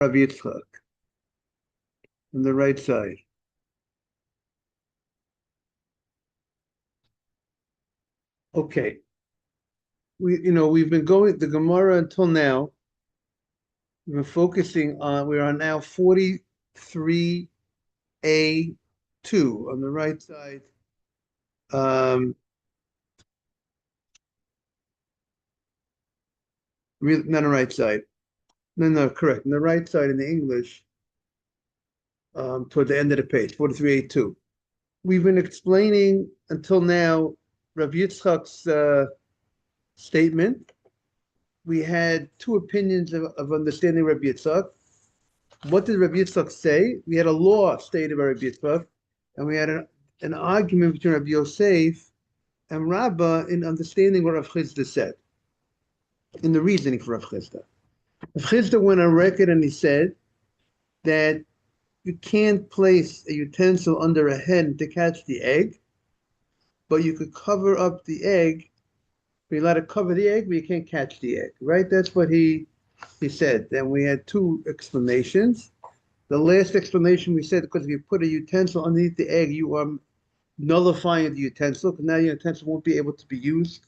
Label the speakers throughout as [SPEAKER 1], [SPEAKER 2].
[SPEAKER 1] Rabbi Yitzchak on the right side. Okay. We've been going the Gemara until now. We've been focusing on, we're on now 43A2 on the right side. Not on the right side. No, correct. On the right side in the English, toward the end of the page, 43A2. We've been explaining until now Rabbi Yitzchak's statement. We had two opinions of understanding Rabbi Yitzchak. What did Rabbi Yitzchak say? We had a law stated by Rabbi Yitzchak, and we had an argument between Rabbi Yosef and Rabbah in understanding what Rav Chisda said, in the reasoning for Rav Chisda. Rav Chisda went on record and he said that you can't place a utensil under a hen to catch the egg, but you could cover up the egg. You're allowed to cover the egg, but you can't catch the egg, right? That's what he said. Then we had two explanations. The last explanation we said, because if you put a utensil underneath the egg, you are nullifying the utensil, because now your utensil won't be able to be used.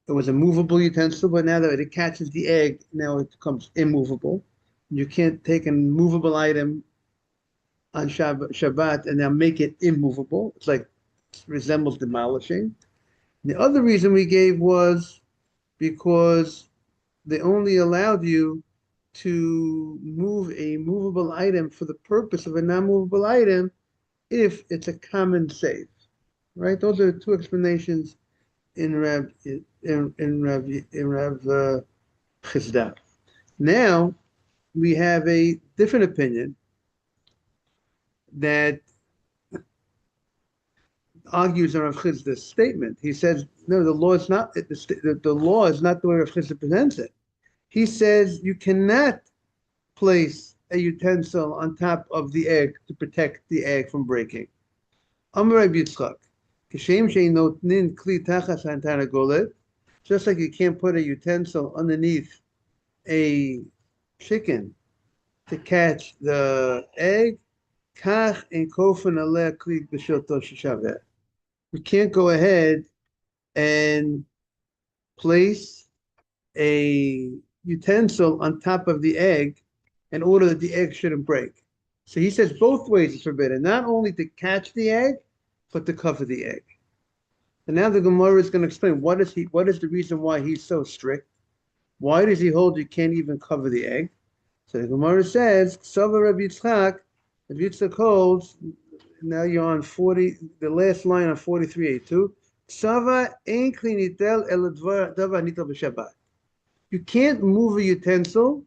[SPEAKER 1] It was a movable utensil, but now that it catches the egg, now it becomes immovable. You can't take a movable item on Shabbat and now make it immovable. It's like, it resembles demolishing. The other reason we gave was because they only allowed you to move a movable item for the purpose of a non-movable item if it's a common save, right? Those are two explanations in Rav Chisda. Now we have a different opinion that argues on Rav Chisda's statement. He says, no, the law is not the law is not the way Rav Chisda presents it. He says you cannot place a utensil on top of the egg to protect the egg from breaking. Amar Rabbi Yitzchak, just like you can't put a utensil underneath a chicken to catch the egg, we can't go ahead and place a utensil on top of the egg in order that the egg shouldn't break. So he says both ways is forbidden, not only to catch the egg, but to cover the egg. And now the Gemara is going to explain what is the reason why he's so strict. Why does he hold you can't even cover the egg? So the Gemara says, Ksava Rabbi Yitzchak, Rabbi Yitzchak holds, now you're on 40, the last line on 43A2, Ksava ein kli nitel el davar nitel b'Shabbat. You can't move a utensil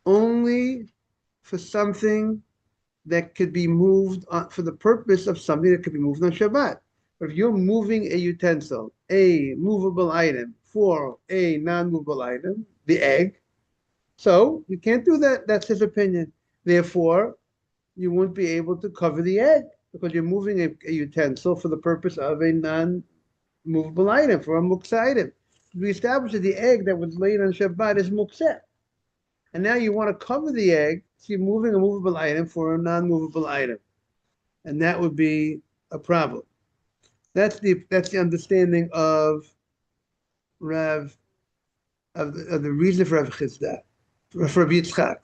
[SPEAKER 1] only for something that could be moved for the purpose of something that could be moved on Shabbat. But if you're moving a utensil, a movable item, for a non-movable item, the egg, so you can't do that. That's his opinion. Therefore, you won't be able to cover the egg because you're moving a utensil for the purpose of a non-movable item, for a muktzah item. We established that the egg that was laid on Shabbat is muktzah. And now you want to cover the egg, so you're moving a movable item for a non-movable item. And that would be a problem. That's the understanding of the reason for Rav Chisda, for Rabbi Yitzchak.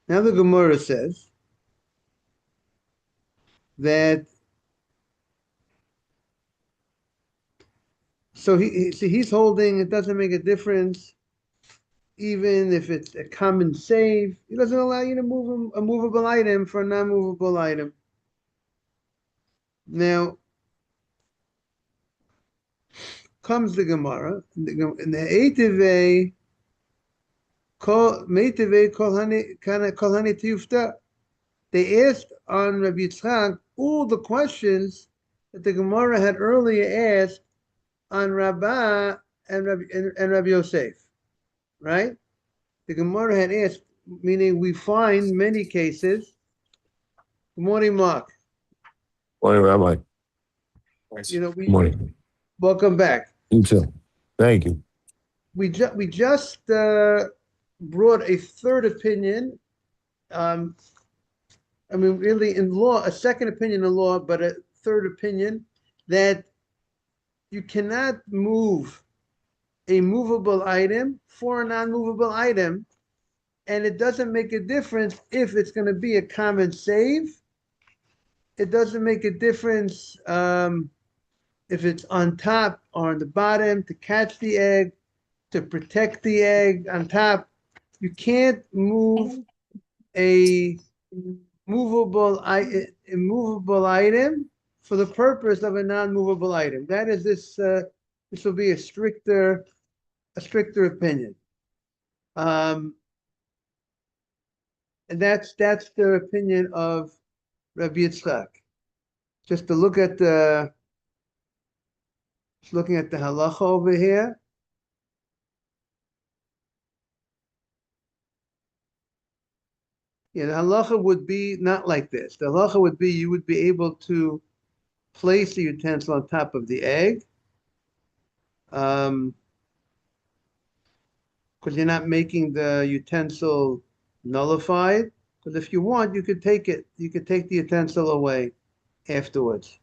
[SPEAKER 1] Now the Gemara says that, so he's holding it doesn't make a difference even if it's a common save. He doesn't allow you to move a movable item for a non-movable item. Now comes the Gemara in the Eitivei Kol Hani Tiyufta. They asked on Rabbi Yitzchak all the questions that the Gemara had earlier asked on Rabbah and Rabbi Yosef, right? The Gemara had asked, meaning we find many cases. Good morning, Mark.
[SPEAKER 2] Morning, Rabbi.
[SPEAKER 1] We
[SPEAKER 2] Morning.
[SPEAKER 1] welcome back.
[SPEAKER 2] You too. Thank you.
[SPEAKER 1] We just brought a third opinion. Um, I mean, really, in law, a second opinion in law, but a third opinion that you cannot move a movable item for a non-movable item, and it doesn't make a difference if it's going to be a common save. It doesn't make a difference if it's on top or on the bottom to catch the egg, to protect the egg on top. You can't move a movable item for the purpose of a non-movable item. That is this. This will be a stricter opinion. Um, and that's the opinion of Rabbi Yitzchak. Just to look at the, just looking at the halacha over here. Yeah, the halacha would be not like this. The halacha would be you would be able to place the utensil on top of the egg, because you're not making the utensil nullified. Because if you want, you could take it. You could take the utensil away afterwards.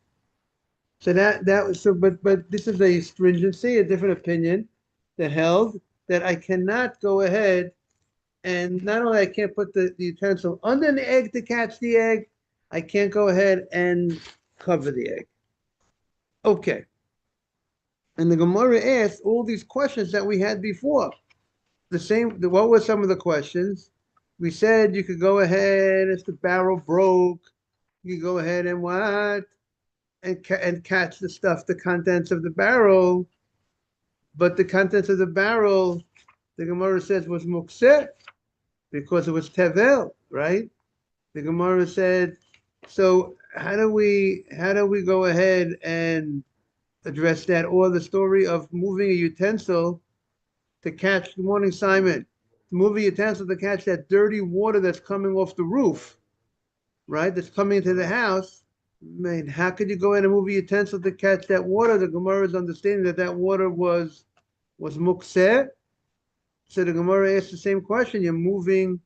[SPEAKER 1] So that was so. But this is a stringency, a different opinion that held that I cannot go ahead and not only I can't put the utensil under the egg to catch the egg, I can't go ahead and cover the egg. Okay. And the Gemara asked all these questions that we had before. What were some of the questions? We said you could go ahead if the barrel broke, you could go ahead and what? And catch the stuff, the contents of the barrel. But the contents of the barrel, the Gemara says, was mukseh because it was tevel, right? The Gemara said, so how do we go ahead and address that? Or the story of moving a utensil to catch, good morning, Simon, to move a utensil to catch that dirty water that's coming off the roof, right? That's coming into the house. Man, how could you go in and move a utensil to catch that water? The Gemara is understanding that that water was mukseh. So the Gemara asks the same question. You're moving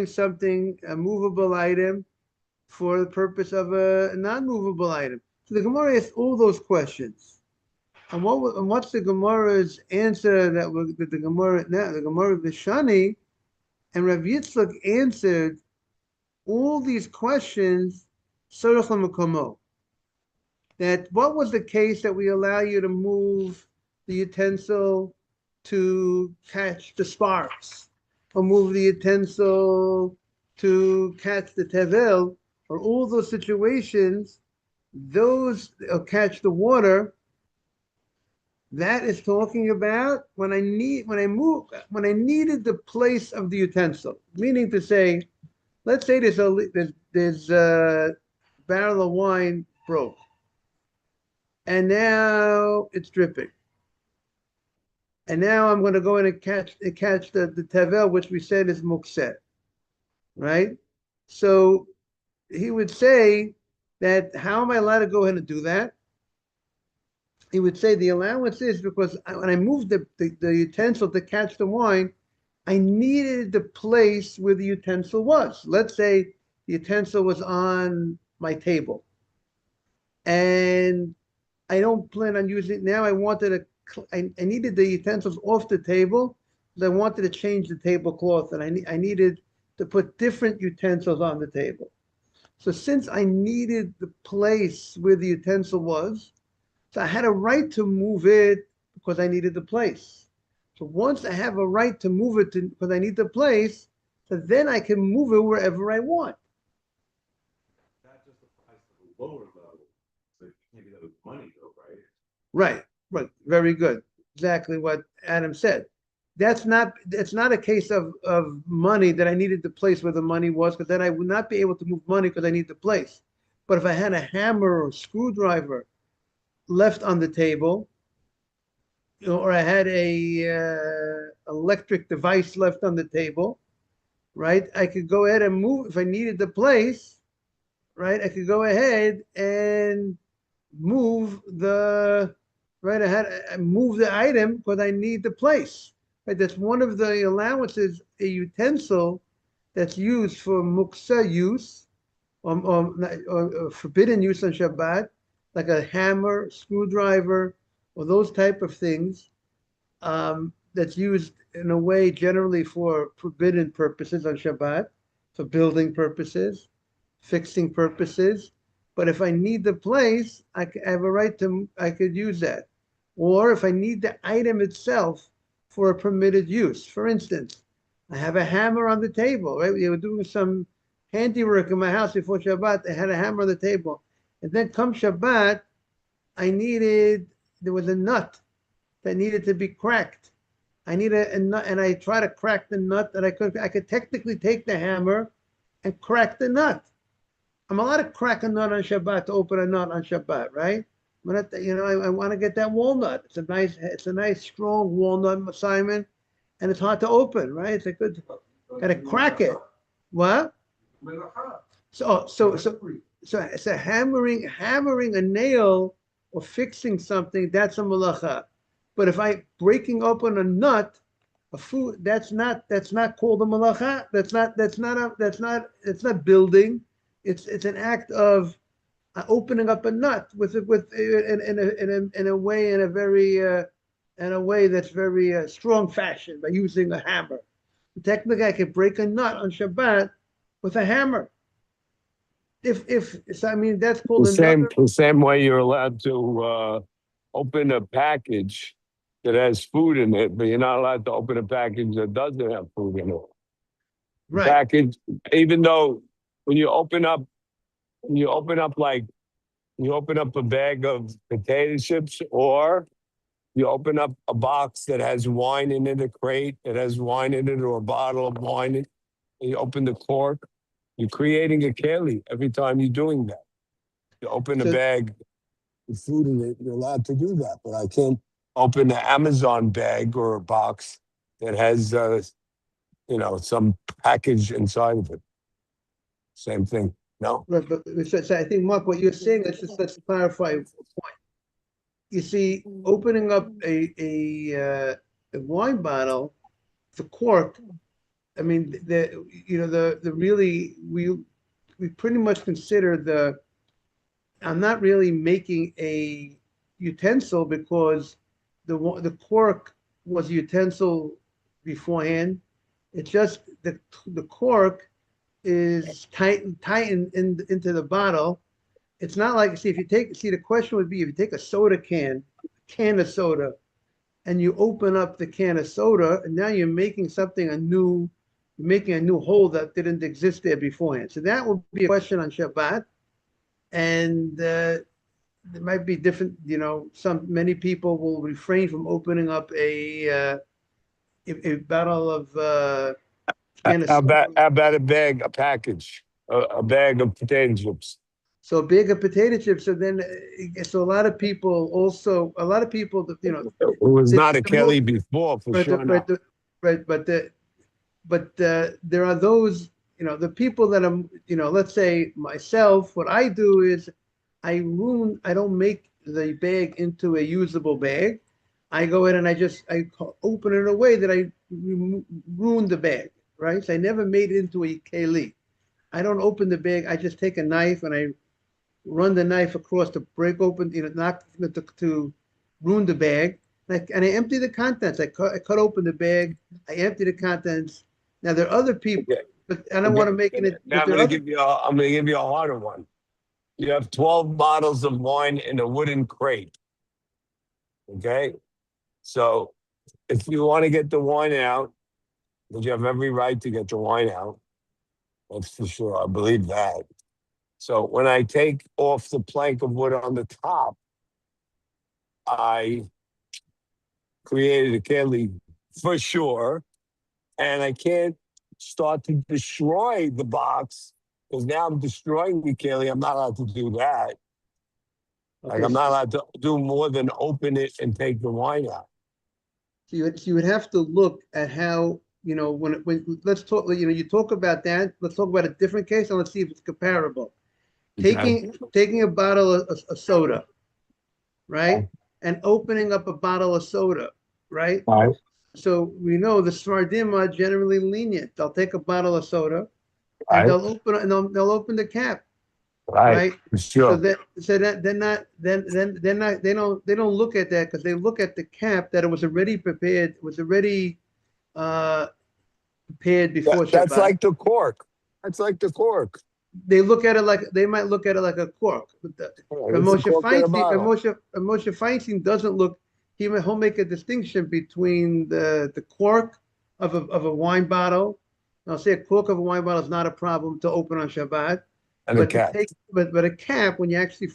[SPEAKER 1] something, a movable item, for the purpose of a non-movable item. So the Gemara asks all those questions. And what's the Gemara's answer that the Gemara now the Gemara Vishani and Rav Yitzchak answered all these questions. Sorach l'makomo. That what was the case that we allow you to move the utensil to catch the sparks, or move the utensil to catch the tevel, or all those situations, those catch the water. That is talking about when I needed the place of the utensil. Meaning to say, let's say there's a barrel of wine broke, and now it's dripping. And now I'm going to go in and catch the tevel, which we said is mukset, right? So he would say that how am I allowed to go ahead and do that? He would say the allowance is because when I moved the utensil to catch the wine, I needed the place where the utensil was. Let's say the utensil was on my table, and I don't plan on using it now. I needed the utensils off the table because I wanted to change the tablecloth, and I needed to put different utensils on the table. So since I needed the place where the utensil was, so I had a right to move it because I needed the place. So once I have a right to move it because I need the place, so then I can move it wherever I want.
[SPEAKER 2] That just applies to the lower level. So maybe that was money though, right?
[SPEAKER 1] Right, right. Very good. Exactly what Adam said. It's not a case of money that I needed the place where the money was, because then I would not be able to move money because I need the place. But if I had a hammer or a screwdriver left on the table, or I had a electric device left on the table, right? I could go ahead and move if I needed the place, right? I could go ahead and move the right. I had to move the item because I need the place. Right, that's one of the allowances. A utensil that's used for muksa use or forbidden use on Shabbat, like a hammer, screwdriver, or those type of things. That's used in a way generally for forbidden purposes on Shabbat, for building purposes, fixing purposes. But if I need the place, I have a right to, I could use that. Or if I need the item itself for a permitted use. For instance, I have a hammer on the table, right? We were doing some handiwork in my house before Shabbat. I had a hammer on the table. And then come Shabbat, there was a nut that needed to be cracked. I need a nut, and I try to crack the nut that I could technically take the hammer and crack the nut. I'm allowed to crack a nut on Shabbat to open a nut on Shabbat, right? I want to get that walnut. It's a nice strong walnut, Simon, and it's hard to open, right? It's a good, got to crack it. What? So hammering a nail or fixing something, that's a malacha. But if I breaking open a nut, a food, that's not called a malacha. It's not building. It's an act of opening up a nut in a way that's very strong fashion by using a hammer. Technically, I could break a nut on Shabbat with a hammer. If so, I mean that's called
[SPEAKER 3] the same way you're allowed to open a package that has food in it, but you're not allowed to open a package that doesn't have food in it.
[SPEAKER 1] right.
[SPEAKER 3] Package, even though when you open up like you open up a bag of potato chips, or you open up a box that has wine in it, a crate that has wine in it, or a bottle of wine, and you open the cork. You're creating a keli every time you're doing that. You open a bag with food in it, you're allowed to do that. But I can't open an Amazon bag or a box that has, some package inside of it. Same thing. No?
[SPEAKER 1] Right, but so I think, Mark, what you're saying, let's clarify a point. You see, opening up a wine bottle, the cork, I mean, the really, we pretty much consider I'm not really making a utensil because the cork was a utensil beforehand. It's just the cork is tightened into the bottle. It's not like, the question would be if you take a soda can of soda, and you open up the can of soda, and now you're making making a new hole that didn't exist there beforehand. So that would be a question on Shabbat. And there might be different, many people will refrain from opening up a bottle of can of soda.
[SPEAKER 3] How about a package, a bag of potato chips?
[SPEAKER 1] So a bag of potato chips. So then, so a lot of people,
[SPEAKER 3] It was not a keli before, for
[SPEAKER 1] right,
[SPEAKER 3] sure.
[SPEAKER 1] right, but there are those, the people that let's say myself, what I do is I don't make the bag into a usable bag. I go in and I open it in a way that I ruin the bag, right? So I never made it into a keli. I don't open the bag. I just take a knife and I run the knife across to break open, not to ruin the bag. And I empty the contents. I cut open the bag. I empty the contents. Now there are other people, but I don't want to make it.
[SPEAKER 3] Now I'm going to give you a harder one. You have 12 bottles of wine in a wooden crate. Okay, so if you want to get the wine out, but you have every right to get the wine out. That's for sure. I believe that. So when I take off the plank of wood on the top, I created a keli for sure. And I can't start to destroy the box because now I'm destroying the keli. I'm not allowed to do that.
[SPEAKER 1] Okay,
[SPEAKER 3] I'm not allowed to do more than open it and take the wine out.
[SPEAKER 1] So you would have to look at how, when let's talk, you talk about that. Let's talk about a different case and let's see if it's comparable.
[SPEAKER 3] Okay.
[SPEAKER 1] Taking a bottle of soda, right? And opening up a bottle of soda, right?
[SPEAKER 3] All right.
[SPEAKER 1] So we know the Sfardim are generally lenient. They'll take a bottle of soda and
[SPEAKER 3] Right.
[SPEAKER 1] they'll open the cap,
[SPEAKER 3] Right.
[SPEAKER 1] right?
[SPEAKER 3] For
[SPEAKER 1] So
[SPEAKER 3] sure.
[SPEAKER 1] that they're not then they're not they don't look at that because they look at the cap that it was already prepared, was already uh prepared before
[SPEAKER 3] That's
[SPEAKER 1] Shabbat.
[SPEAKER 3] like the cork. That's like the cork.
[SPEAKER 1] They look at it like they might look at it like a cork. But
[SPEAKER 3] It's a cork in a bottle.
[SPEAKER 1] Moshe Feinstein doesn't look. He'll make a distinction between the cork of a wine bottle. I'll say a cork of a wine bottle is not a problem to open on Shabbat,
[SPEAKER 3] And a
[SPEAKER 1] but to
[SPEAKER 3] cap.
[SPEAKER 1] take but a cap when you're actually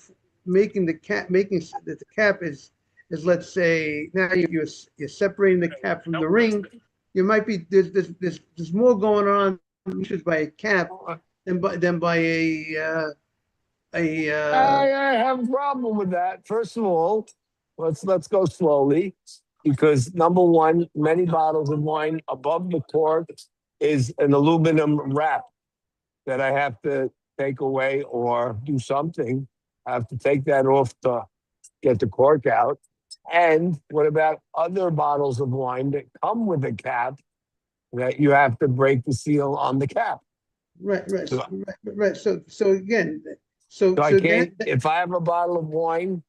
[SPEAKER 1] making the cap making that the cap is let's say now you're separating the cap from the ring. You might be there's more going on just by a cap than by a
[SPEAKER 3] I have a problem with that. First of all, let's go slowly because number one, many bottles of wine above the cork is an aluminum wrap that I have to take away or do something. I have to take that off to get the cork out. And what about other bottles of wine that come with a cap that you have to break the seal on the cap?
[SPEAKER 1] right.
[SPEAKER 3] So,
[SPEAKER 1] So again,
[SPEAKER 3] so I
[SPEAKER 1] so
[SPEAKER 3] can't, if I have a bottle of wine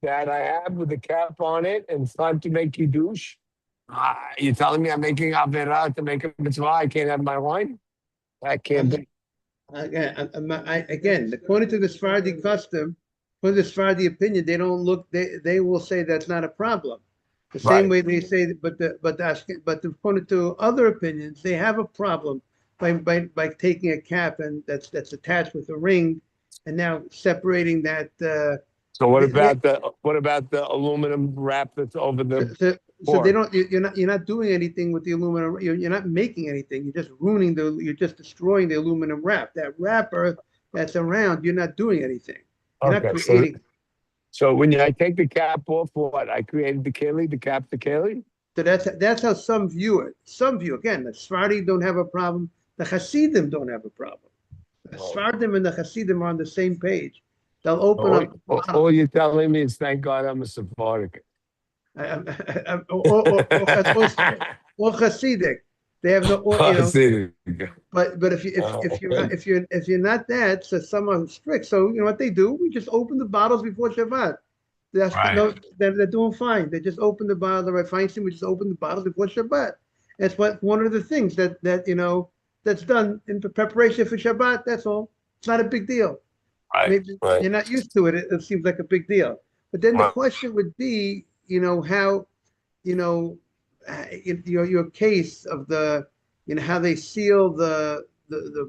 [SPEAKER 3] that I have with a cap on it and it's time to make you douche, you're telling me I'm making Avera to make a mitzvah, I can't have my wine? That can't be.
[SPEAKER 1] again, according to the Sephardi custom, according to the Sephardi opinion, they don't look. They will say that's not a problem. The same
[SPEAKER 3] Right.
[SPEAKER 1] way they say, but according to other opinions, they have a problem by taking a cap and that's attached with a ring, and now separating that.
[SPEAKER 3] So
[SPEAKER 1] They,
[SPEAKER 3] what about the aluminum wrap that's over
[SPEAKER 1] so,
[SPEAKER 3] the
[SPEAKER 1] so they
[SPEAKER 3] cork?
[SPEAKER 1] don't. You're not doing anything with the aluminum. You're not making anything. You're just ruining the. You're just destroying the aluminum wrap. That wrapper that's around. You're not doing anything. You're not
[SPEAKER 3] Okay,
[SPEAKER 1] creating.
[SPEAKER 3] so when I take the cap off, what I created the keli, the cap the keli.
[SPEAKER 1] So that's how some view it. Some view again. The Sephardi don't have a problem. The Hasidim don't have a problem. The
[SPEAKER 3] Well,
[SPEAKER 1] Sephardim and the Hasidim are on the same page. They'll open
[SPEAKER 3] all,
[SPEAKER 1] up
[SPEAKER 3] all you're telling me is thank God I'm a Sephardic.
[SPEAKER 1] or Hasidic. They have no,
[SPEAKER 3] I see.
[SPEAKER 1] But if you're not that, so some are strict. So you know what they do? We just open the bottles before Shabbat. That's
[SPEAKER 3] Right.
[SPEAKER 1] no, they're doing fine. They just open the bottle. The right Feinstein, we just open the bottles before Shabbat. That's what one of the things that that's done in preparation for Shabbat. That's all. It's not a big deal.
[SPEAKER 3] Right,
[SPEAKER 1] Maybe
[SPEAKER 3] right,
[SPEAKER 1] you're not used to it. It seems like a big deal. But then the
[SPEAKER 3] right.
[SPEAKER 1] question would be, how, you know, your case of the, how they seal the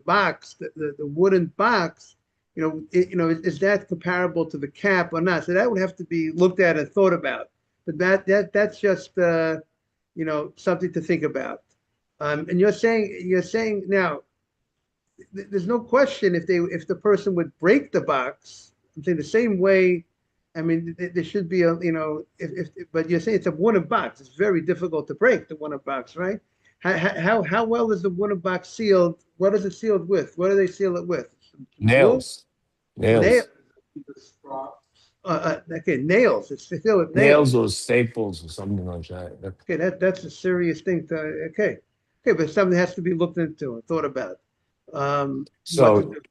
[SPEAKER 1] box, the wooden box, is that comparable to the cap or not? So that would have to be looked at and thought about. But that's just something to think about. And you're saying now, there's no question if the person would break the box, I'm saying the same way. I mean, there should be but you're saying it's a wooden box. It's very difficult to break the wooden box, right? How well is the wooden box sealed? What is it sealed with? What do they seal it with? Glue?
[SPEAKER 3] Nails,
[SPEAKER 1] Nail?
[SPEAKER 3] nails,
[SPEAKER 1] Okay, nails. It's sealed with nails.
[SPEAKER 3] nails or staples or something like that.
[SPEAKER 1] Okay, that's a serious thing to. Okay, but something has to be looked into and thought about. What to
[SPEAKER 3] So
[SPEAKER 1] do.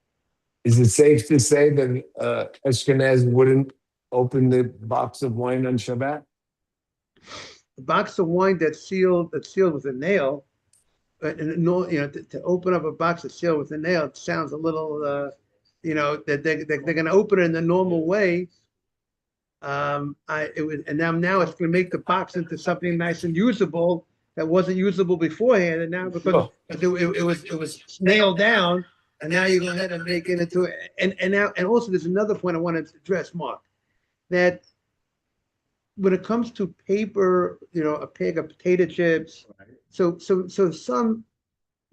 [SPEAKER 3] is it safe to say that Ashkenaz wouldn't open the box of wine on Shabbat?
[SPEAKER 1] A box of wine that's sealed with a nail, and no, to open up a box that's sealed with a nail, it sounds a little, that they're going to open it in the normal way. And now it's going to make the box into something nice and usable that wasn't usable beforehand, and now because
[SPEAKER 3] Sure.
[SPEAKER 1] it was nailed down, and now you go ahead and make it into and also there's another point I wanted to address, Mark, that when it comes to paper, a bag of potato chips, so some,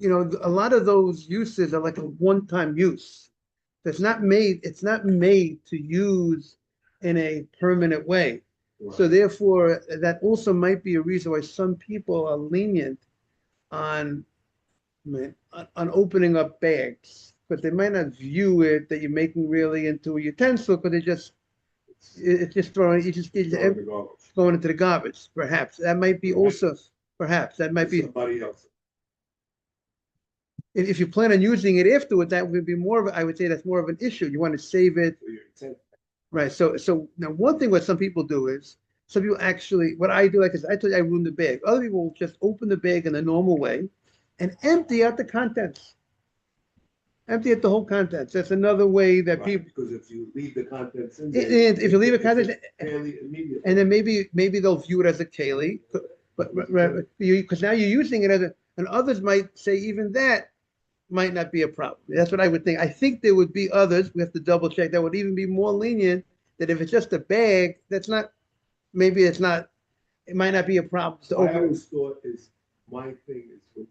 [SPEAKER 1] a lot of those uses are like a one-time use. It's not made to use in a permanent way. So therefore, that also might be a reason why some people are lenient on opening up bags, but they might not view it that you're making really into a utensil, because they just it's just throwing, you just, it's
[SPEAKER 2] Throw the garbage.
[SPEAKER 1] going into the garbage, perhaps. That might be also, perhaps, that might be,
[SPEAKER 2] Somebody else.
[SPEAKER 1] if you plan on using it afterward, that would be more of, I would say that's more of an issue. You want to save it.
[SPEAKER 2] For your intent.
[SPEAKER 1] Right. So now one thing what some people do is some people actually what I do like is I told you I ruin the bag. Other people will just open the bag in the normal way and empty out the contents. Empty out the whole contents. That's another way that
[SPEAKER 2] Right,
[SPEAKER 1] people
[SPEAKER 2] because if you leave the contents in
[SPEAKER 1] and
[SPEAKER 2] there.
[SPEAKER 1] if you leave a
[SPEAKER 2] it's
[SPEAKER 1] content
[SPEAKER 2] fairly immediate.
[SPEAKER 1] and then maybe they'll view it as a keli, but because now you're using it as a and others might say even that might not be a problem. That's what I would think. I think there would be others, we have to double check, that would even be more lenient, that if it's just a bag, that's not, maybe it's not, it might not be a problem to
[SPEAKER 2] I
[SPEAKER 1] open.
[SPEAKER 2] always thought my thing is, when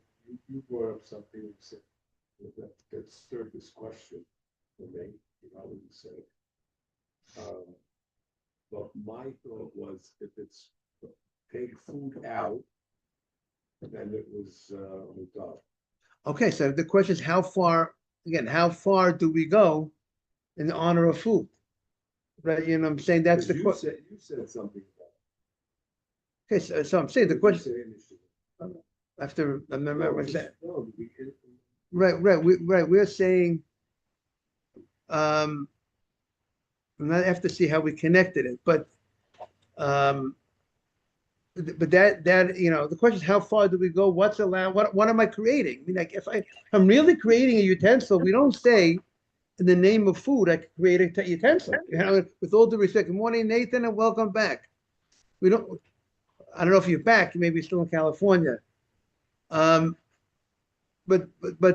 [SPEAKER 2] you brought up something and said, that stirred this question for me, when you said, but my thought was, if it's take food out, then it was, done.
[SPEAKER 1] Okay, so the question is how far, again, how far do we go in the honor of food? Right, you know what I'm saying? That's the
[SPEAKER 2] Because
[SPEAKER 1] question.
[SPEAKER 2] You said something about.
[SPEAKER 1] Okay, so I'm saying the
[SPEAKER 2] What did you
[SPEAKER 1] question,
[SPEAKER 2] say initially?
[SPEAKER 1] after, I remember what's that?
[SPEAKER 2] No,
[SPEAKER 1] Right, we're saying, I'm not have to see how we connected it, but that, you know, the question is how far do we go? What's allowed? What am I creating? I mean, like if I'm really creating a utensil, we don't say in the name of food, I could create a utensil. You know, with all due respect, good morning, Nathan, and welcome back. We don't, I don't know if you're back, you may be still in California. But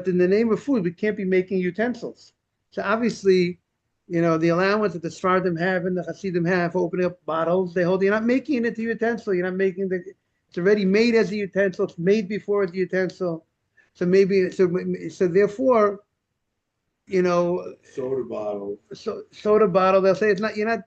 [SPEAKER 1] in the name of food, we can't be making utensils. So obviously, you know, the allowance that the Sfardim have and the Hasidim have for opening up bottles, they hold, you're not making it into utensil, you're not making it's already made as a utensil, it's made before it's a utensil. So maybe, so therefore, you know,
[SPEAKER 2] soda bottle.
[SPEAKER 1] soda bottle, they'll say it's not, you're not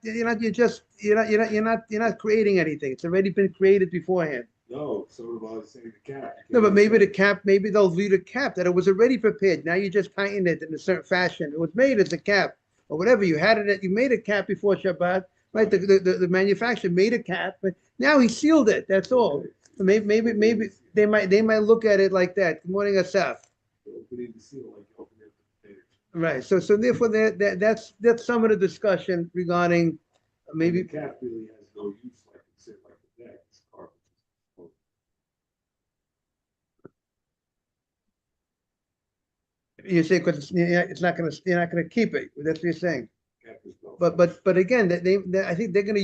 [SPEAKER 1] creating anything. It's already been created beforehand.
[SPEAKER 2] No, soda bottle, say the cap.
[SPEAKER 1] No, but maybe the cap, maybe they'll view the cap that it was already prepared. Now you just tighten it in a certain fashion. It was made as a cap or whatever. You had it, you made a cap before Shabbat, right? The manufacturer made a cap, but now he sealed it. That's all. So maybe they might look at it like that. Good morning, Asaf.
[SPEAKER 2] Opening the seal like opening the potatoes.
[SPEAKER 1] Right. So therefore that's some of the discussion regarding maybe.
[SPEAKER 2] The cap really has no use, like you said, like the bag. It's garbage.
[SPEAKER 1] You say because it's not going to, you're not going to keep it. That's what you're saying.
[SPEAKER 2] Cap is no
[SPEAKER 1] But again, I think they're going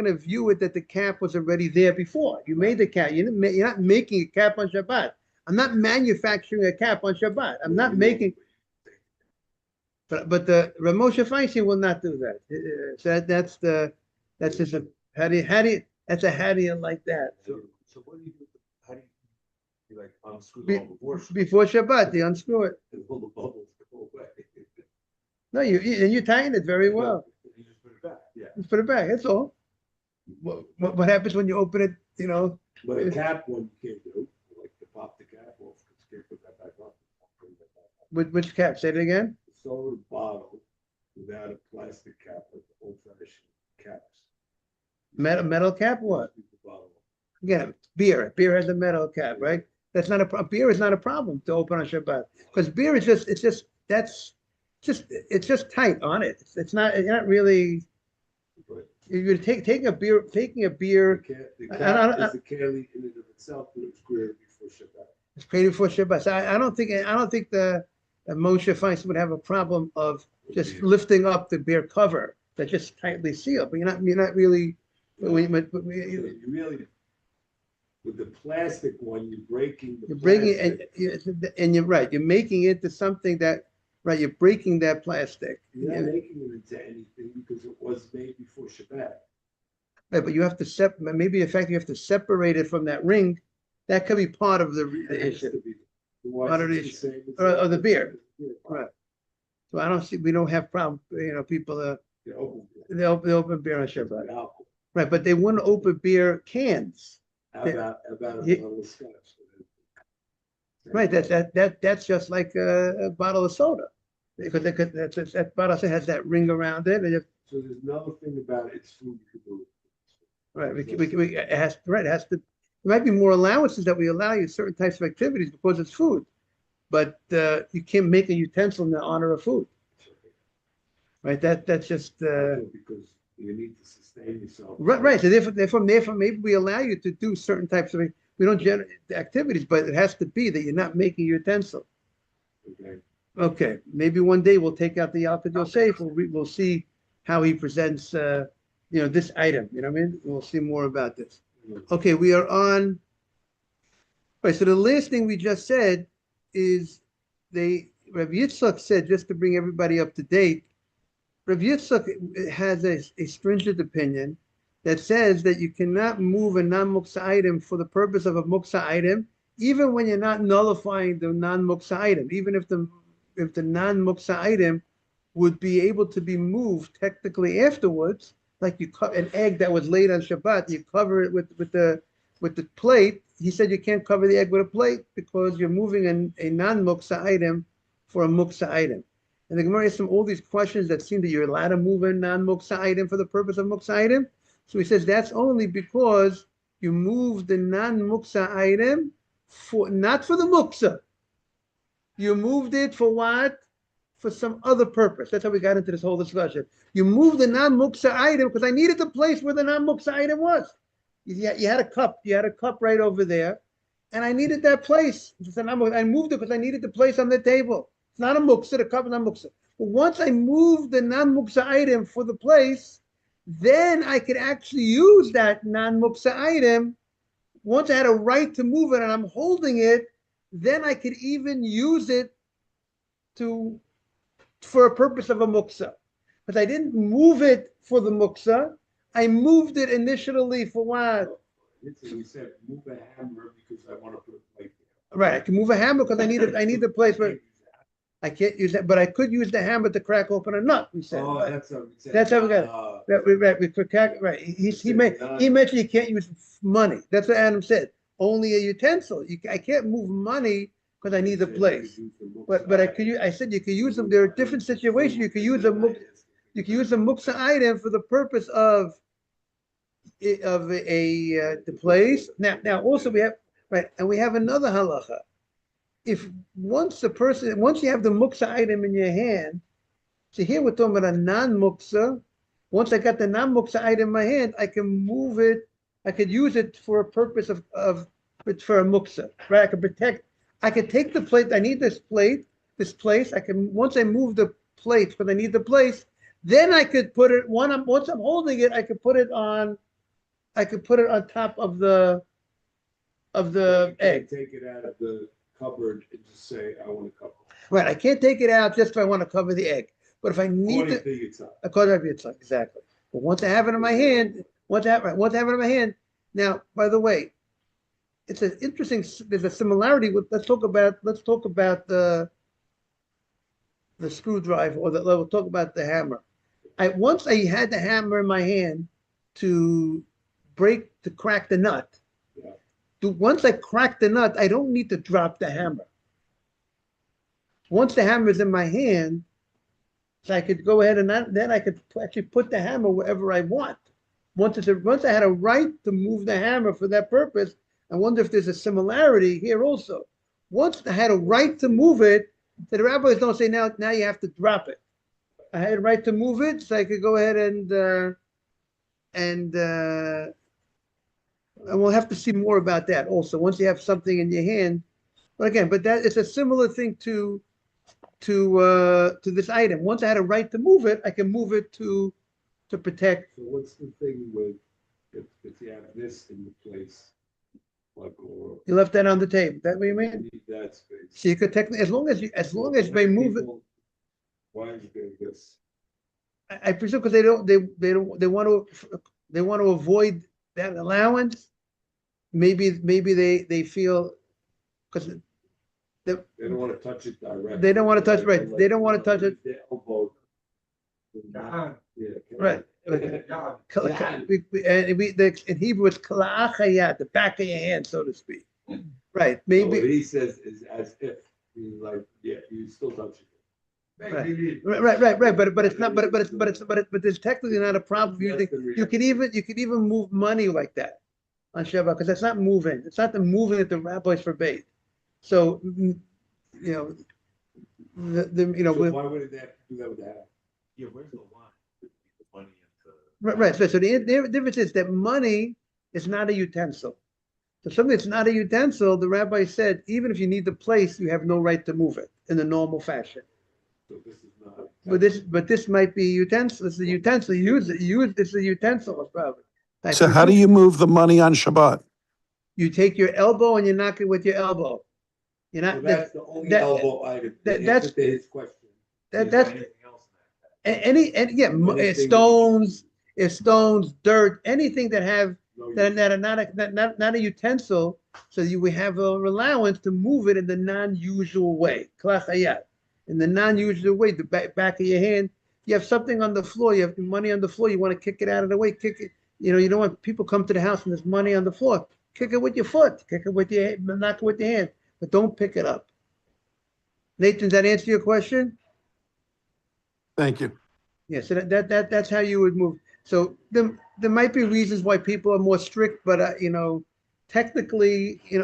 [SPEAKER 1] to view it that the cap was already there before. You made the cap. You're not making a cap on Shabbat. I'm not manufacturing a cap on Shabbat. I'm not making. But the Ramosha Feinstein will not do that. So that's just a how do you like that?
[SPEAKER 2] So what do you do? How do you like unscrew
[SPEAKER 1] Be-
[SPEAKER 2] the before
[SPEAKER 1] Before Shabbat, they unscrew it.
[SPEAKER 2] and pull the bubbles go away?
[SPEAKER 1] No, you tighten it very well.
[SPEAKER 2] You just put it back. Yeah.
[SPEAKER 1] Just put it back. That's all. What happens when you open it? You know.
[SPEAKER 2] But a cap one you can't do, like to pop the cap off, because you can't put that back up.
[SPEAKER 1] Which cap? Say it again.
[SPEAKER 2] Soda bottle without a plastic cap, like the old fashioned caps.
[SPEAKER 1] Metal cap? What?
[SPEAKER 2] Keep the bottle.
[SPEAKER 1] Again, beer. Beer has a metal cap, right? That's not beer is not a problem to open on Shabbat because beer is it's just tight on it. It's not. You're not really.
[SPEAKER 2] Right.
[SPEAKER 1] You're taking a beer.
[SPEAKER 2] The
[SPEAKER 1] I
[SPEAKER 2] cap is the keli in and of itself, but it was created before Shabbat.
[SPEAKER 1] It's created for Shabbat. So I don't think the Moshe Feinstein would have a problem of just lifting up the beer cover that's just tightly sealed. But you're not really.
[SPEAKER 2] You really, with the plastic one, you're breaking the
[SPEAKER 1] You're breaking
[SPEAKER 2] plastic.
[SPEAKER 1] it, and you're right. You're making it into something that, right? You're breaking that plastic.
[SPEAKER 2] You're not making it into anything because it was made before Shabbat.
[SPEAKER 1] Right, but you have to maybe in fact you have to separate it from that ring. That could be part of the issue. Part of the issue. Or the beer. Right. So I don't see, we don't have problem, people, they open beer on Shabbat. Right, but they wouldn't open beer cans.
[SPEAKER 2] How about a
[SPEAKER 1] Yeah.
[SPEAKER 2] bottle of scotch?
[SPEAKER 1] Right, that's just like a bottle of soda. because that parasa has that ring around it. And
[SPEAKER 2] So there's another thing about it's food you could do.
[SPEAKER 1] right, it has right, it has to. There might be more allowances that we allow you certain types of activities because it's food, but you can't make a utensil in the honor of food, right? That's just
[SPEAKER 2] Because you need to sustain yourself.
[SPEAKER 1] right. So therefore, maybe we allow you to do certain types of we don't generate activities, but it has to be that you're not making a utensil.
[SPEAKER 2] Okay.
[SPEAKER 1] Okay, maybe one day we'll take out the Yalkut Yosef. We'll see how he presents, this item. You know what I mean? We'll see more about this. Okay, we are on. Right. So the last thing we just said is Rav Yitzchak said, just to bring everybody up to date. Rav Yitzchak has a stringent opinion that says that you cannot move a non-muksa item for the purpose of a muksa item, even when you're not nullifying the non-muksa item, even if the non-muksa item would be able to be moved technically afterwards, like you cut an egg that was laid on Shabbat, you cover it with the plate. He said you can't cover the egg with a plate because you're moving a non-muksa item for a muksa item. And the Gemara has all these questions that seem that you're allowed to move a non-muksa item for the purpose of muksa item. So he says that's only because you move the non-muksa item not for the muksa. You moved it for what? For some other purpose. That's how we got into this whole discussion. You moved the non-muksa item because I needed the place where the non-muksa item was. You had a cup. You had a cup right over there, and I needed that place. I moved it because I needed the place on the table. It's not a muksa. The cup is not muksa. But once I moved the non-muksa item for the place, then I could actually use that non-muksa item. Once I had a right to move it and I'm holding it, then I could even use it for a purpose of a muksa. But I didn't move it for the muksa. I moved it initially for what?
[SPEAKER 2] We said move a hammer because I want to put a plate there.
[SPEAKER 1] Right, I can move a hammer because I need the place where I can't use that, but I could use the hammer to crack open a nut. We said.
[SPEAKER 2] Oh,
[SPEAKER 1] Right?
[SPEAKER 2] that's how we said.
[SPEAKER 1] That's how we got it. Right, we could crack. Right, he mentioned you can't use money. That's what Adam said. Only a utensil. I can't move money because I need the place. But I could. I said you could use them. There are different situations. You could use a muksa item for the purpose of the place. Now also we have right, and we have another halacha. If once you have the muksa item in your hand, so here we're talking about a non-muksa. Once I got the non-muksa item in my hand, I can move it. I could use it for a purpose for a muksa, right? I could take the plate. I need this place. Once I move the plate, because I need the place, then I could put it, once I'm holding it, I could put it on top of the egg.
[SPEAKER 2] Take it out of the cupboard and just say, I want to cover.
[SPEAKER 1] Right, I can't take it out just if I want to cover the egg. But if I need to, according to Yitzhak, exactly. But once I have it in my hand, now, by the way, it's an interesting. There's a similarity with. Let's talk about the screwdriver, we'll talk about the hammer. Once I had the hammer in my hand to crack the nut. Once I crack the nut, I don't need to drop the hammer. Once the hammer is in my hand, so I could go ahead and then I could actually put the hammer wherever I want. Once I had a right to move the hammer for that purpose, I wonder if there's a similarity here also. Once I had a right to move it, so the rabbis don't say now you have to drop it. I had a right to move it, so I could go ahead and we'll have to see more about that also. Once you have something in your hand, but that it's a similar thing to this item. Once I had a right to move it, I can move it to protect.
[SPEAKER 2] So what's the thing with if you have this in the place,
[SPEAKER 1] you left that on the table? That what you mean?
[SPEAKER 2] Need that space.
[SPEAKER 1] So you could technically, as long as they move it.
[SPEAKER 2] Why is there this?
[SPEAKER 1] I presume because they want to avoid that allowance. Maybe they feel because
[SPEAKER 2] they don't want to touch it directly.
[SPEAKER 1] They don't want to touch They don't want to touch it.
[SPEAKER 2] Their elbow.
[SPEAKER 1] Right. In Hebrew it's kala'achayat, the back of your hand, so to speak. Right. Maybe
[SPEAKER 2] what he says is as if you still touch it.
[SPEAKER 1] Right. But it's not. But there's technically not a problem using. You could even move money like that on Shabbat because that's not moving. It's not the moving that the rabbis forbade. So you know
[SPEAKER 2] So why would they have to do that with that?
[SPEAKER 4] Yeah, where's the line? The money and
[SPEAKER 1] right. So the difference is that money is not a utensil. So something that's not a utensil, the rabbi said, even if you need the place, you have no right to move it in the normal fashion.
[SPEAKER 2] So this is not.
[SPEAKER 1] But this might be utensil. It's a utensil. Use it. It's a utensil, probably. Like
[SPEAKER 5] So how do you move the money on Shabbat?
[SPEAKER 1] You take your elbow and you knock it with your elbow. You're
[SPEAKER 2] So
[SPEAKER 1] not.
[SPEAKER 2] that's the only
[SPEAKER 1] that-
[SPEAKER 2] elbow item.
[SPEAKER 1] that-
[SPEAKER 2] The
[SPEAKER 1] that's-
[SPEAKER 2] answer to his question.
[SPEAKER 1] That's
[SPEAKER 4] anything else in that?
[SPEAKER 1] stones, dirt, anything that have
[SPEAKER 2] No,
[SPEAKER 1] that are not a utensil. So we have a allowance to move it in the non-usual way. Klachayat. In the non-usual way, the back of your hand. You have something on the floor. You have money on the floor. You want to kick it out of the way. Kick it. You don't want people come to the house and there's money on the floor. Kick it with your foot. Kick it with your knock it with your hand, but don't pick it up. Nathan, does that answer your question?
[SPEAKER 5] Thank you.
[SPEAKER 1] Yeah, so that's how you would move. So there might be reasons why people are more strict, but technically, we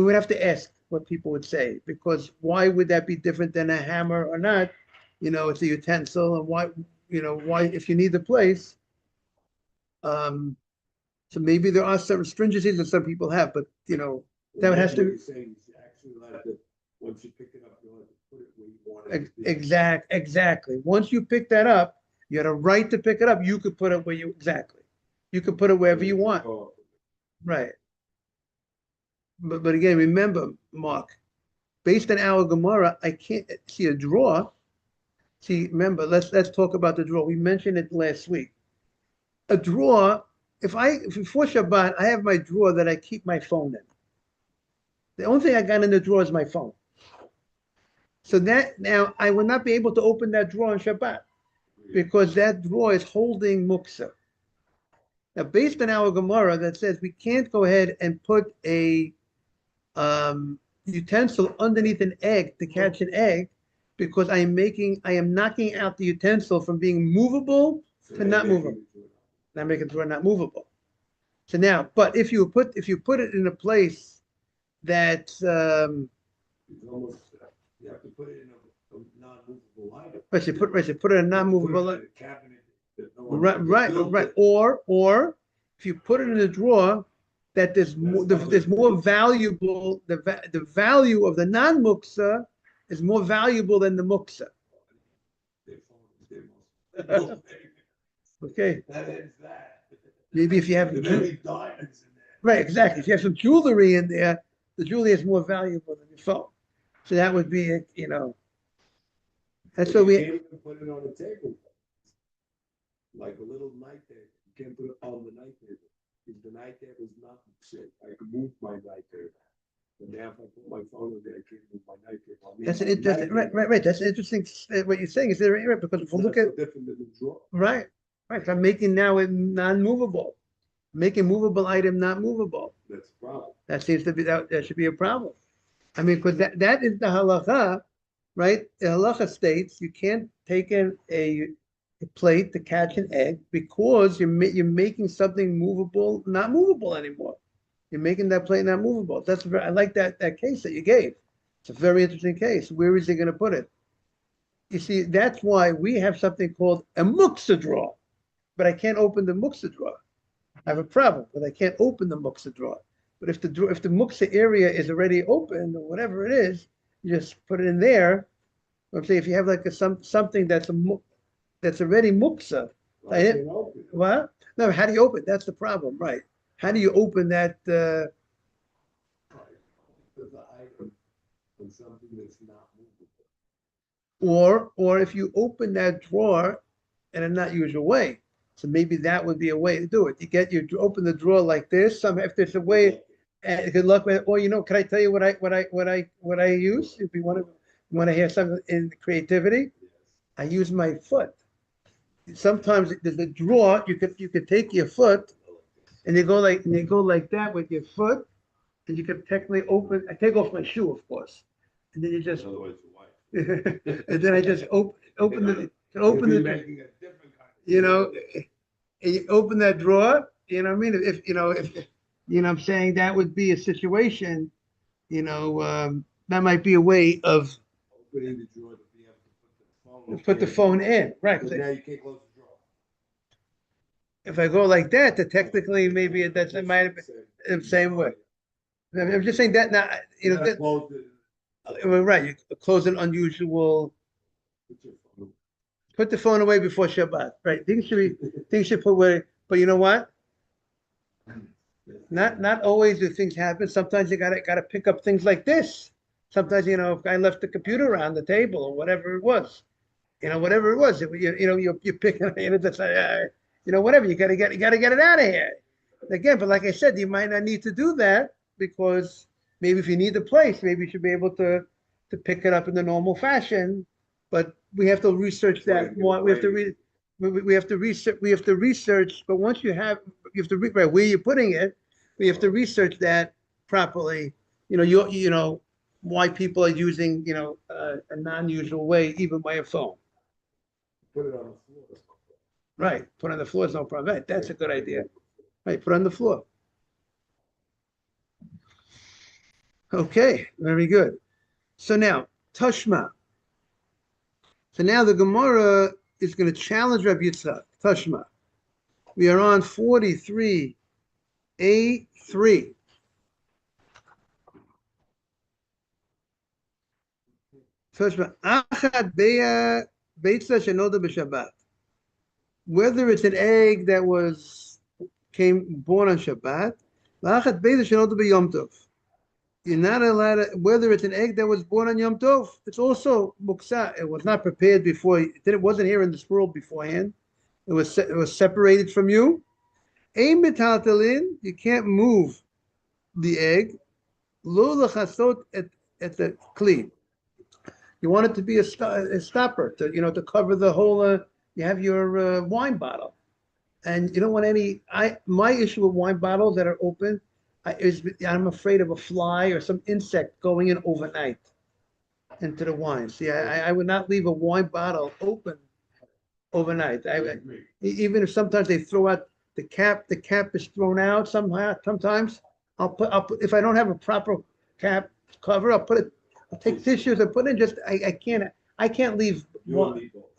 [SPEAKER 1] would have to ask what people would say, because why would that be different than a hammer or not? It's a utensil, and why if you need the place. So maybe there are some stringencies that some people have, but that has to.
[SPEAKER 2] What you're saying is actually like that, once you pick it up, you have to put it where you want it to be.
[SPEAKER 1] Exactly. Once you pick that up, you had a right to pick it up. You could put it where you could put it wherever you want.
[SPEAKER 2] Oh,
[SPEAKER 1] Right. But again, remember, Mark, based on our Gemara, I can't see a drawer. See, remember, let's talk about the drawer. We mentioned it last week. A drawer, if before Shabbat, I have my drawer that I keep my phone in. The only thing I got in the drawer is my phone. So that now I will not be able to open that drawer on Shabbat because that drawer is holding muksa. Now, based on our Gemara that says we can't go ahead and put a utensil underneath an egg to catch an egg, because I am knocking out the utensil from being movable to not movable. Not making it not movable. So now, but if you put it in a place that
[SPEAKER 2] It's almost, you have to put it in a non-movable item.
[SPEAKER 1] right, you put it in a non-movable.
[SPEAKER 2] Put it in a cabinet that no one
[SPEAKER 1] Right.
[SPEAKER 2] can do.
[SPEAKER 1] Or if you put it in a drawer, that there's more valuable. The value of the non-muksa is more valuable than the muksa. Okay,
[SPEAKER 2] That is that.
[SPEAKER 1] maybe if you have
[SPEAKER 2] There's many diamonds in there.
[SPEAKER 1] right, exactly. If you have some jewelry in there, the jewelry is more valuable than your phone. So that would be That's what
[SPEAKER 2] You
[SPEAKER 1] we.
[SPEAKER 2] can't even put it on a table. Like a little night table. You can't put it on the night table. If the night table is not shit, I can move my night table. But now if I put my phone in there, I can't move my night table.
[SPEAKER 1] Right. That's interesting. What you're saying is very right, because if we look at
[SPEAKER 2] Different than the drawer.
[SPEAKER 1] right. So I'm making now it non-movable, making movable item not movable.
[SPEAKER 2] That's a problem.
[SPEAKER 1] That seems to be that should be a problem. I mean, because that is the halacha, right? The halacha states you can't take in a plate to catch an egg because you're making something movable not movable anymore. You're making that plate not movable. I like that case that you gave. It's a very interesting case. Where is he going to put it? You see, that's why we have something called a muksa drawer, but I can't open the muksa drawer. I have a problem, but I can't open the muksa drawer. But if the muksa area is already open or whatever it is, you just put it in there. I'm saying if you have like something that's already muksa,
[SPEAKER 2] I can't open it.
[SPEAKER 1] what? No, how do you open? That's the problem, right? How do you open that?
[SPEAKER 2] Right. Put the item on something that's not movable.
[SPEAKER 1] Or if you open that drawer in a not usual way, so maybe that would be a way to do it. You open the drawer like this. If there's a way, and good luck with it. Or can I tell you what I use? If you want to hear something in creativity, I use my foot. Sometimes there's a drawer. You could take your foot, and you go like that with your foot, and you could technically open. I take off my shoe, of course, and then you just
[SPEAKER 4] In other words, why
[SPEAKER 1] And then I just open the,
[SPEAKER 2] You'll be
[SPEAKER 1] open the,
[SPEAKER 2] making a different kind of-
[SPEAKER 1] you know, and you open that drawer, you know what I mean? If, you know, what I'm saying that would be a situation, that might be a way of
[SPEAKER 2] Opening the drawer to be able to
[SPEAKER 1] put the phone in, right?
[SPEAKER 2] But now you can't close the drawer.
[SPEAKER 1] If I go like that, then technically maybe that might have been the same way. I'm just saying that now, that,
[SPEAKER 2] Close it.
[SPEAKER 1] right, you close an unusual,
[SPEAKER 2] Put your phone-
[SPEAKER 1] put the phone away before Shabbat, right? Things should put away, but you know what? Not always do things happen. Sometimes you gotta pick up things like this. Sometimes, if I left the computer on the table or whatever it was, whatever it was, you're picking, that's, whatever, you gotta get it out of here. Again, but like I said, you might not need to do that because maybe if you need the place, maybe you should be able to pick it up in the normal fashion. But we have to research that more. We have to read. We have to research. We have to research. But once you have to read right where you're putting it. We have to research that properly. Why people are using a non-usual way, even by a phone.
[SPEAKER 2] Put it on the floor.
[SPEAKER 1] Right. Put on the floor is no problem. Right. That's a good idea. Right. Put on the floor. Okay. Very good. So now, Tashma. So now the Gemara is going to challenge Rabbi Yitzchak. Tashma. We are on 43A3. Tashma. Achad beya beitza shenoda b'Shabbat. Whether it's an egg that came born on Shabbat, la'achad beitza shenoda b'Yom Tov. You're not allowed to, whether it's an egg that was born on Yom Tov, it's also muksa. It was not prepared before. It wasn't here in this world beforehand. It was separated from you. Ein metaltalin, you can't move the egg. Lo lachasot at the kli. You want it to be a stopper to cover the whole. You have your wine bottle, and you don't want any. My issue with wine bottles that are open. I'm afraid of a fly or some insect going in overnight into the wine. See, I would not leave a wine bottle open overnight. Even if sometimes they throw out the cap is thrown out somehow. Sometimes I'll put if I don't have a proper cap cover, I'll take tissues and put in. I can't leave.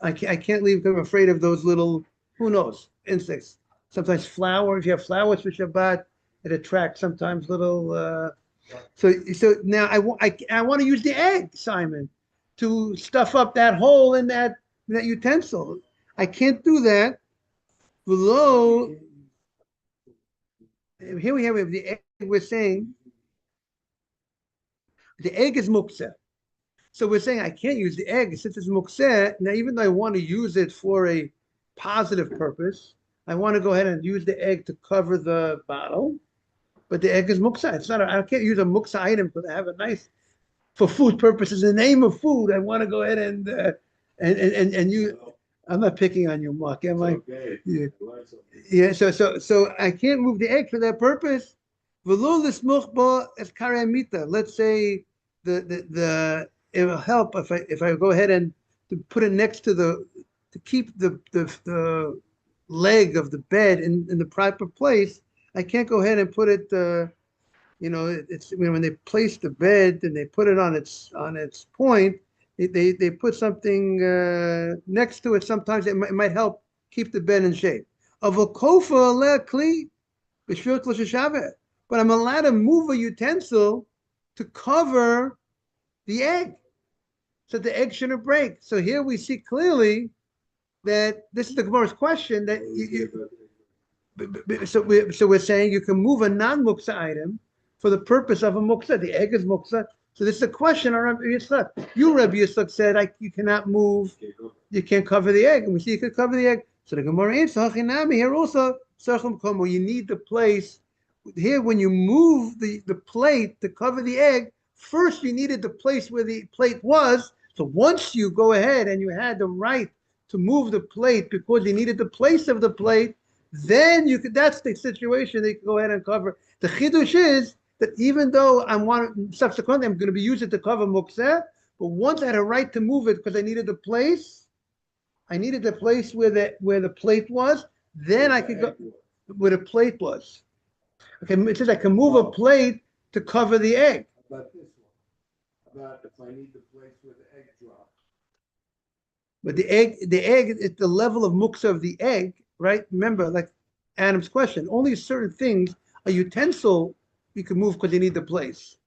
[SPEAKER 1] I can't leave because I'm afraid of those little, who knows, insects. Sometimes flour. If you have flowers for Shabbat, it attracts sometimes little. So now I want to use the egg, Simon, to stuff up that hole in that utensil. I can't do that. Below, here we have the egg. We're saying the egg is muktzeh. So we're saying I can't use the egg since it's muktzeh. Now, even though I want to use it for a positive purpose, I want to go ahead and use the egg to cover the bottle. But the egg is muktzah. It's not. I can't use a muktzah item because I have a nice, for food purposes. In the name of food, I want to go ahead and you. I'm not picking on you, Mark. Am I?
[SPEAKER 2] Okay.
[SPEAKER 1] Yeah. Yeah. So I can't move the egg for that purpose. Let's say it will help if I go ahead and to put it next to keep the leg of the bed in the proper place. I can't go ahead and put it. It's when they place the bed and they put it on its point. They put something next to it. Sometimes it might help keep the bed in shape. Of a kofa kli, but I'm allowed to move a utensil to cover the egg, so the egg shouldn't break. So here we see clearly that this is the Gemara's question that so we're saying you can move a non-muksa item for the purpose of a muksa. The egg is muksa. So this is a question on Rabbi Yitzchak. You, Rabbi Yitzchak, said you cannot move, you can't cover the egg. And we see you can cover the egg. So the Gemara answers, here also, you need the place. Here, when you move the plate to cover the egg, first you needed the place where the plate was. So once you go ahead and you had the right to move the plate because you needed the place of the plate, then that's the situation that you can go ahead and cover. The chidush is that even though subsequently I'm going to be using it to cover mukseh, but But once I had a right to move it because I needed the place, I needed the place where the plate was, then I could go where the plate was. Okay, it says I can move a
[SPEAKER 2] Oh.
[SPEAKER 1] plate to cover the egg.
[SPEAKER 2] How about this one? How about if I need the place where the egg drops?
[SPEAKER 1] But the egg is the level of muksa of the egg, right? Remember, like Adam's question, only certain things, a utensil you can move because you need the place.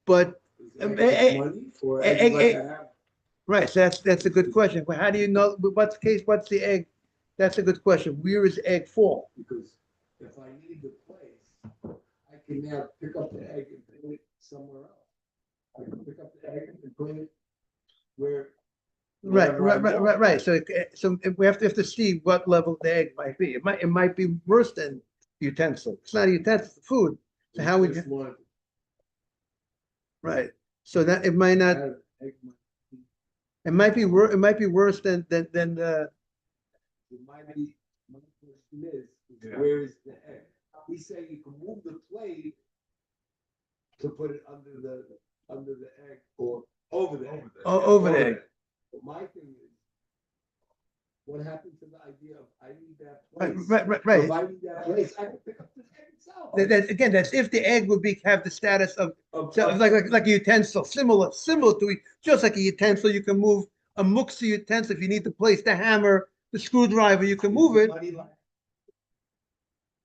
[SPEAKER 1] But
[SPEAKER 2] Is egg just money or egg is like
[SPEAKER 1] egg-
[SPEAKER 2] a hammer?
[SPEAKER 1] right, so that's a good question. But how do you know what's the case? What's the egg? That's a good question. Where is egg fall?
[SPEAKER 2] Because if I need the place, I can now pick up the egg and put it somewhere else. I can pick up the egg and put it where.
[SPEAKER 1] Right,
[SPEAKER 2] wherever I
[SPEAKER 1] right, right,
[SPEAKER 2] want.
[SPEAKER 1] right, right. So we have to see what level the egg might be. It might be worse than utensil. It's not a utensil, it's food. So how would
[SPEAKER 2] Just
[SPEAKER 1] you,
[SPEAKER 2] want
[SPEAKER 1] right? So that it might not,
[SPEAKER 2] to add egg might be-
[SPEAKER 1] it might be worse than the,
[SPEAKER 2] It might be, my question is,
[SPEAKER 4] Yeah.
[SPEAKER 2] where is the egg? We say you can move the plate to put it under the egg or over the egg.
[SPEAKER 1] over the egg.
[SPEAKER 2] But my thing is, what happened to the idea of I need that
[SPEAKER 1] Right,
[SPEAKER 2] place?
[SPEAKER 1] right,
[SPEAKER 2] So If
[SPEAKER 1] right.
[SPEAKER 2] I need that place, I can pick up the egg itself.
[SPEAKER 1] Again, that's if the egg would have the status of,
[SPEAKER 2] Of-
[SPEAKER 1] so like a utensil, similar to it, just like a utensil, you can move a muksa utensil. If you need to place the hammer, the screwdriver, you can move it.
[SPEAKER 2] Money like-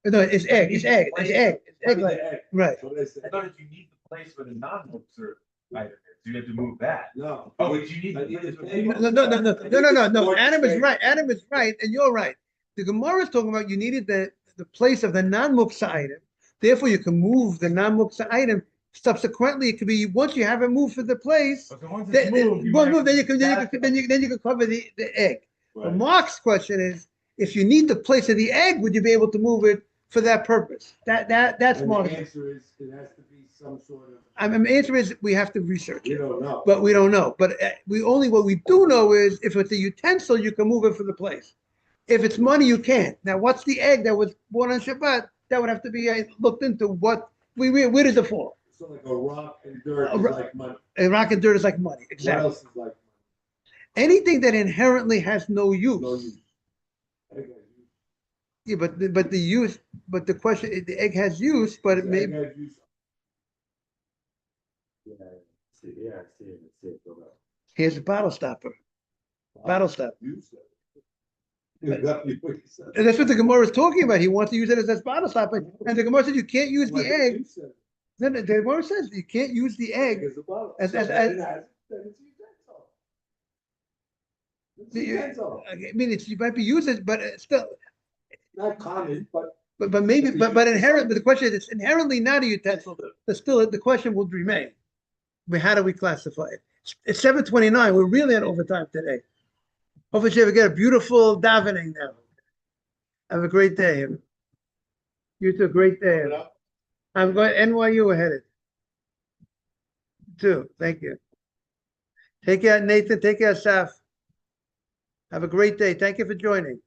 [SPEAKER 1] No, it's egg, it's egg, it's egg, it's egg,
[SPEAKER 2] The
[SPEAKER 1] like,
[SPEAKER 2] egg.
[SPEAKER 1] right.
[SPEAKER 2] That's what I said.
[SPEAKER 4] I thought if you need the place where the non-books are item is, you have to move that.
[SPEAKER 2] No.
[SPEAKER 4] Oh, but you need
[SPEAKER 2] I
[SPEAKER 4] the
[SPEAKER 2] need
[SPEAKER 4] place
[SPEAKER 2] the
[SPEAKER 4] where
[SPEAKER 2] egg.
[SPEAKER 1] No, no, no, no, no, no, no, no.
[SPEAKER 2] Or
[SPEAKER 1] Adam is
[SPEAKER 2] egg.
[SPEAKER 1] right. Adam is right, and you're right. The Gemara is talking about you needed the place of the non-muksa item. Therefore, you can move the non-muksa item. Subsequently, it could be once you have it moved for the place.
[SPEAKER 4] But so once it's
[SPEAKER 1] Then,
[SPEAKER 4] moved, you
[SPEAKER 1] well,
[SPEAKER 4] might-
[SPEAKER 1] move, then you can cover the egg. But
[SPEAKER 2] Right.
[SPEAKER 1] Mark's question is, if you need the place of the egg, would you be able to move it for that purpose? That's
[SPEAKER 2] And
[SPEAKER 1] Mark's.
[SPEAKER 2] the answer is, it has to be some sort of,
[SPEAKER 1] I mean, the answer is we have to research
[SPEAKER 2] you
[SPEAKER 1] it.
[SPEAKER 2] don't know.
[SPEAKER 1] But we don't know. But what we do know is if it's a utensil, you can move it for the place. If it's money, you can't. Now, what's the egg that was born on Shabbat? That would have to be looked into. Where does it fall?
[SPEAKER 2] So like a rock and dirt
[SPEAKER 1] A
[SPEAKER 2] is
[SPEAKER 1] ro-
[SPEAKER 2] like money.
[SPEAKER 1] And rock and dirt is like money.
[SPEAKER 2] What
[SPEAKER 1] Exactly.
[SPEAKER 2] else is like
[SPEAKER 1] Anything that inherently has no
[SPEAKER 2] money?
[SPEAKER 1] use.
[SPEAKER 2] No use. Egg has use.
[SPEAKER 1] Yeah, but the use. But the question, the egg has use, but it
[SPEAKER 2] The
[SPEAKER 1] may.
[SPEAKER 2] egg has use. Yeah, I see it, go back.
[SPEAKER 1] Here's a bottle stopper. Bottle stopper.
[SPEAKER 2] Use it. Exactly what you said.
[SPEAKER 1] And that's what the Gemara is talking about. He wants to use it as bottle stopper. And the Gemara said you can't use the
[SPEAKER 2] Like
[SPEAKER 1] egg.
[SPEAKER 2] you said.
[SPEAKER 1] Then the Gemara says you can't use the egg.
[SPEAKER 2] Is a bottle.
[SPEAKER 1] As-
[SPEAKER 2] So
[SPEAKER 1] as-
[SPEAKER 2] then
[SPEAKER 1] as-
[SPEAKER 2] it has- then it's a utensil. It's a
[SPEAKER 1] You-
[SPEAKER 2] utensil.
[SPEAKER 1] I mean, you might be using, but it's still,
[SPEAKER 2] Not common, but
[SPEAKER 1] but maybe, but inherent. But the question is, it's inherently not a utensil. But still, the question will remain. But how do we classify it? It's 7:29. We're really on overtime today. Hopefully, you ever get a beautiful davening now. Have a great day. You too. Great day. I'm going NYU headed. Too. Thank you. Take care, Nathan. Take care, Saf. Have a great day. Thank you for joining.